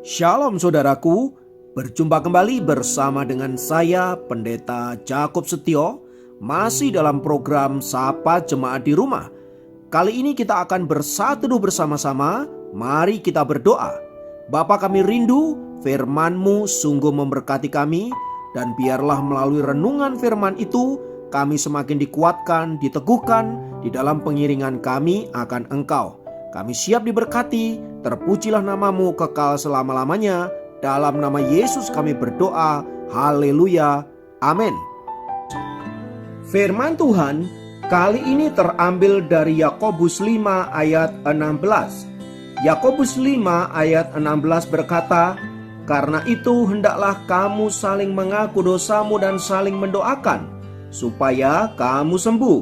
Shalom saudaraku, berjumpa kembali bersama dengan saya Pendeta Jakob Setio, masih dalam program Sapa Jemaat di Rumah. Kali ini kita akan bersatu bersama-sama, mari kita berdoa. Bapa kami rindu, firman-Mu sungguh memberkati kami, dan biarlah melalui renungan firman itu, kami semakin dikuatkan, diteguhkan di dalam pengiringan kami akan Engkau. Kami siap diberkati, terpujilah nama-Mu kekal selama-lamanya. Dalam nama Yesus kami berdoa, haleluya, amin. Firman Tuhan kali ini terambil dari Yakobus 5 ayat 16. Yakobus 5 ayat 16 berkata, "Karena itu hendaklah kamu saling mengaku dosamu dan saling mendoakan, supaya kamu sembuh.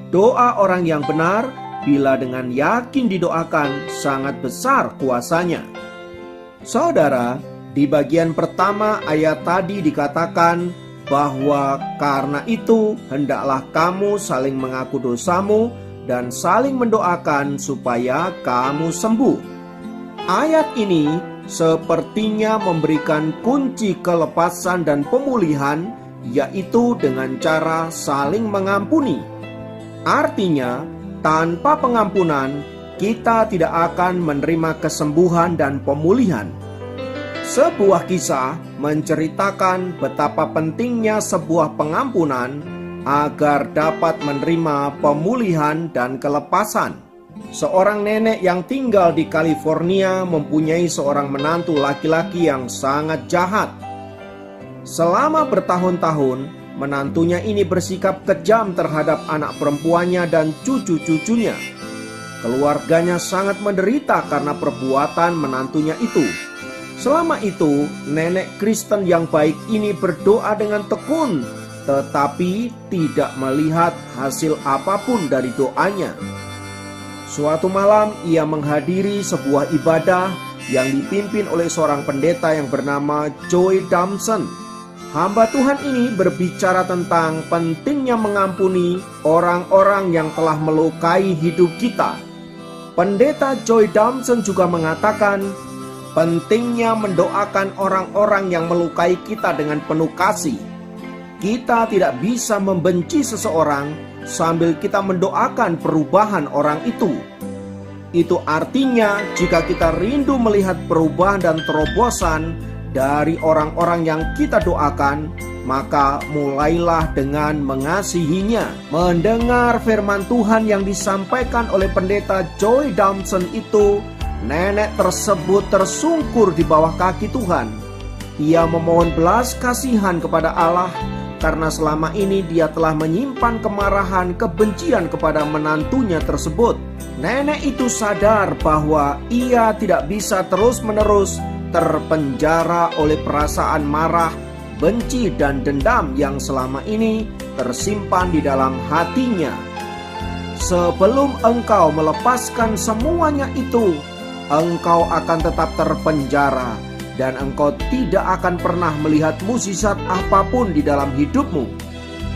Doa orang yang benar, bila dengan yakin didoakan, sangat besar kuasanya." Saudara, di bagian pertama ayat tadi dikatakan bahwa karena itu hendaklah kamu saling mengaku dosamu dan saling mendoakan supaya kamu sembuh. Ayat ini sepertinya memberikan kunci kelepasan dan pemulihan, yaitu dengan cara saling mengampuni. Artinya, tanpa pengampunan, kita tidak akan menerima kesembuhan dan pemulihan. Sebuah kisah menceritakan betapa pentingnya sebuah pengampunan agar dapat menerima pemulihan dan kelepasan. Seorang nenek yang tinggal di California mempunyai seorang menantu laki-laki yang sangat jahat. Selama bertahun-tahun, menantunya ini bersikap kejam terhadap anak perempuannya dan cucu-cucunya. Keluarganya sangat menderita karena perbuatan menantunya itu. Selama itu, nenek Kristen yang baik ini berdoa dengan tekun, tetapi tidak melihat hasil apapun dari doanya. Suatu malam ia menghadiri sebuah ibadah yang dipimpin oleh seorang pendeta yang bernama Joy Damson. Hamba Tuhan ini berbicara tentang pentingnya mengampuni orang-orang yang telah melukai hidup kita. Pendeta Joy Damson juga mengatakan pentingnya mendoakan orang-orang yang melukai kita dengan penuh kasih. Kita tidak bisa membenci seseorang sambil kita mendoakan perubahan orang itu. Itu artinya jika kita rindu melihat perubahan dan terobosan dari orang-orang yang kita doakan, maka mulailah dengan mengasihinya. Mendengar firman Tuhan yang disampaikan oleh pendeta Joy Damson itu, nenek tersebut tersungkur di bawah kaki Tuhan. Ia memohon belas kasihan kepada Allah karena selama ini dia telah menyimpan kemarahan, kebencian kepada menantunya tersebut. Nenek itu sadar bahwa ia tidak bisa terus-menerus terpenjara oleh perasaan marah, benci, dan dendam yang selama ini tersimpan di dalam hatinya. Sebelum engkau melepaskan semuanya itu, engkau akan tetap terpenjara dan engkau tidak akan pernah melihat mukjizat apapun di dalam hidupmu.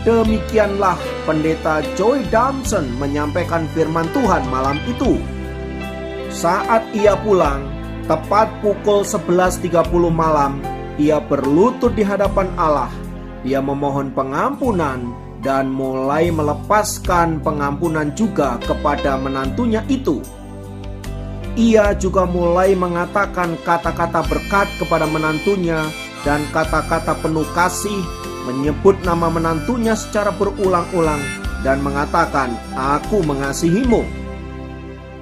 Demikianlah pendeta Joy Damson menyampaikan firman Tuhan malam itu. Saat ia pulang, tepat pukul 11.30 malam, ia berlutut di hadapan Allah. Dia memohon pengampunan dan mulai melepaskan pengampunan juga kepada menantunya itu. Ia juga mulai mengatakan kata-kata berkat kepada menantunya dan kata-kata penuh kasih, menyebut nama menantunya secara berulang-ulang dan mengatakan, "Aku mengasihimu."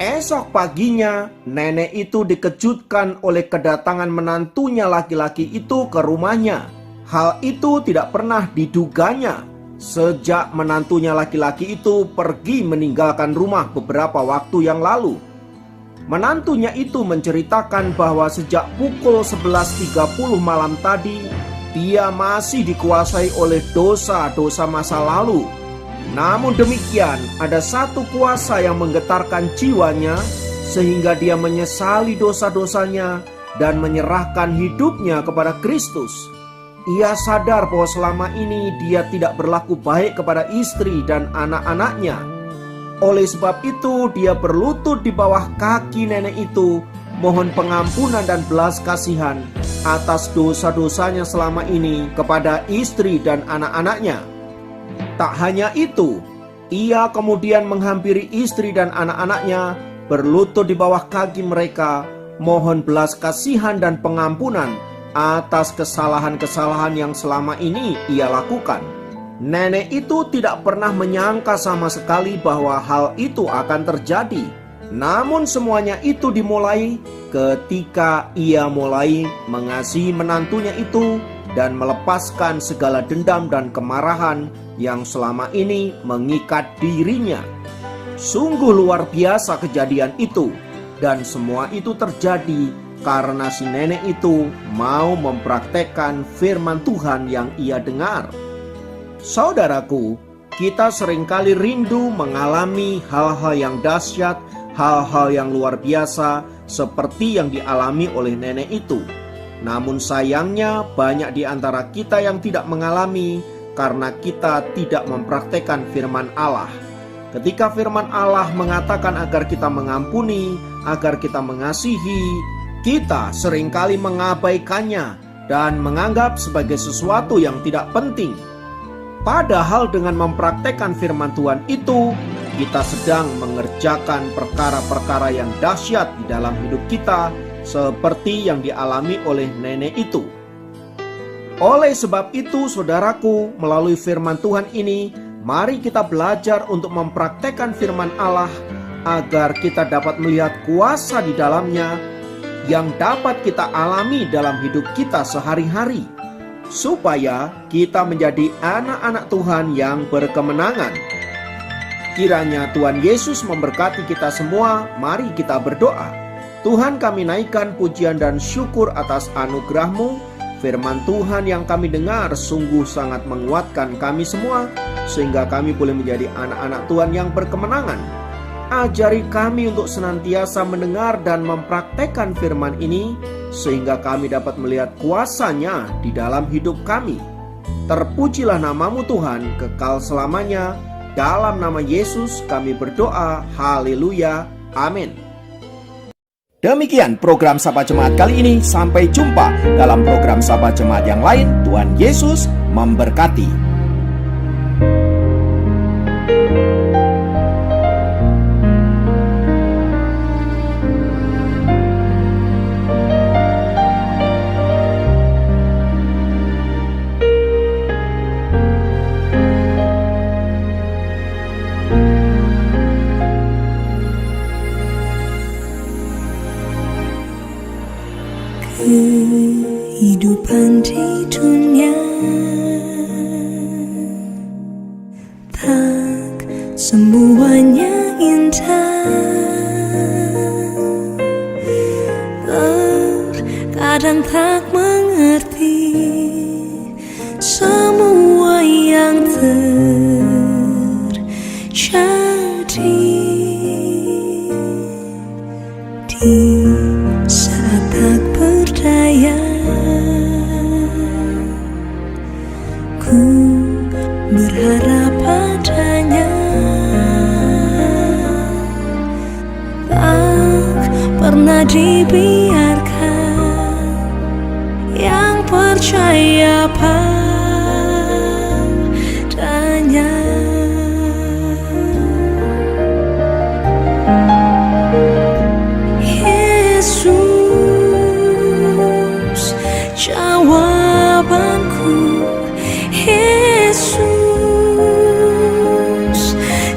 Esok paginya, nenek itu dikejutkan oleh kedatangan menantunya laki-laki itu ke rumahnya. Hal itu tidak pernah diduganya sejak menantunya laki-laki itu pergi meninggalkan rumah beberapa waktu yang lalu. Menantunya itu menceritakan bahwa sejak pukul 11.30 malam tadi, dia masih dikuasai oleh dosa-dosa masa lalu. Namun demikian, ada satu kuasa yang menggetarkan jiwanya sehingga dia menyesali dosa-dosanya dan menyerahkan hidupnya kepada Kristus. Ia sadar bahwa selama ini dia tidak berlaku baik kepada istri dan anak-anaknya. Oleh sebab itu dia berlutut di bawah kaki nenek itu mohon pengampunan dan belas kasihan atas dosa-dosanya selama ini kepada istri dan anak-anaknya. Tak hanya itu, ia kemudian menghampiri istri dan anak-anaknya, berlutut di bawah kaki mereka, mohon belas kasihan dan pengampunan atas kesalahan-kesalahan yang selama ini ia lakukan. Nenek itu tidak pernah menyangka sama sekali bahwa hal itu akan terjadi. Namun semuanya itu dimulai ketika ia mulai mengasihi menantunya itu dan melepaskan segala dendam dan kemarahan yang selama ini mengikat dirinya. Sungguh luar biasa kejadian itu, dan semua itu terjadi karena si nenek itu mau mempraktekkan firman Tuhan yang ia dengar. Saudaraku, kita seringkali rindu mengalami hal-hal yang dahsyat, hal-hal yang luar biasa seperti yang dialami oleh nenek itu. Namun sayangnya banyak di antara kita yang tidak mengalami karena kita tidak mempraktekkan firman Allah. Ketika firman Allah mengatakan agar kita mengampuni, agar kita mengasihi, kita seringkali mengabaikannya dan menganggap sebagai sesuatu yang tidak penting. Padahal dengan mempraktekkan firman Tuhan itu, kita sedang mengerjakan perkara-perkara yang dahsyat di dalam hidup kita, seperti yang dialami oleh nenek itu. Oleh sebab itu, saudaraku, melalui firman Tuhan ini, mari kita belajar untuk mempraktekkan firman Allah agar kita dapat melihat kuasa di dalamnya yang dapat kita alami dalam hidup kita sehari-hari, supaya kita menjadi anak-anak Tuhan yang berkemenangan. Kiranya Tuhan Yesus memberkati kita semua. Mari kita berdoa. Tuhan, kami naikkan pujian dan syukur atas anugerah-Mu. Firman Tuhan yang kami dengar sungguh sangat menguatkan kami semua, sehingga kami boleh menjadi anak-anak Tuhan yang berkemenangan. Ajari kami untuk senantiasa mendengar dan mempraktekkan firman ini, sehingga kami dapat melihat kuasa-Nya di dalam hidup kami. Terpujilah nama-Mu Tuhan, kekal selamanya. Dalam nama Yesus kami berdoa. Haleluya. Amin. Demikian program Sapa Jemaat kali ini. Sampai jumpa dalam program Sapa Jemaat yang lain. Tuhan Yesus memberkati. Kehidupan di dunia tak semuanya indah, terkadang tak mengerti semua yang terjadi. Di saat tak berdaya, ku berharap padanya. Tak pernah dibiarkan yang percaya padanya. Yesus, jawabanku. Yesus,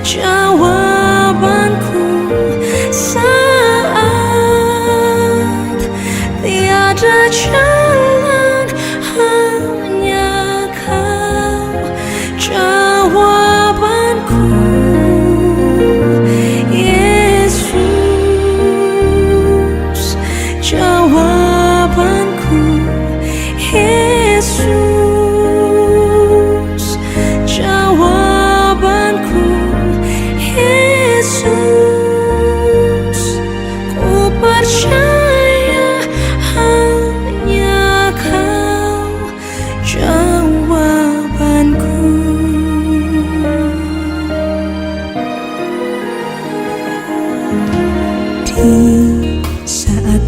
jawabanku saat tiada jalan, hanya Kau jawabanku. Yesus, jawabanku. Yesus, jawabanku. Yesus, ku percaya hanya Kau jawabanku. Di saat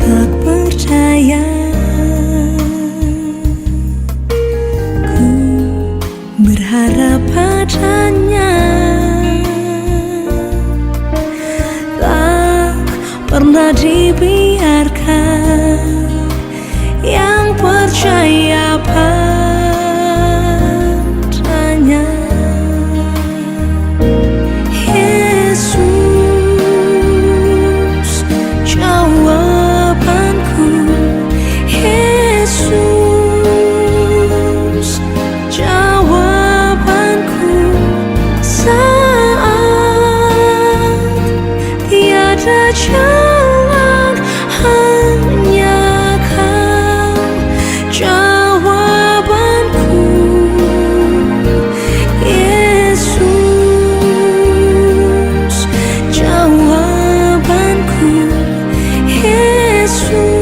Yesus.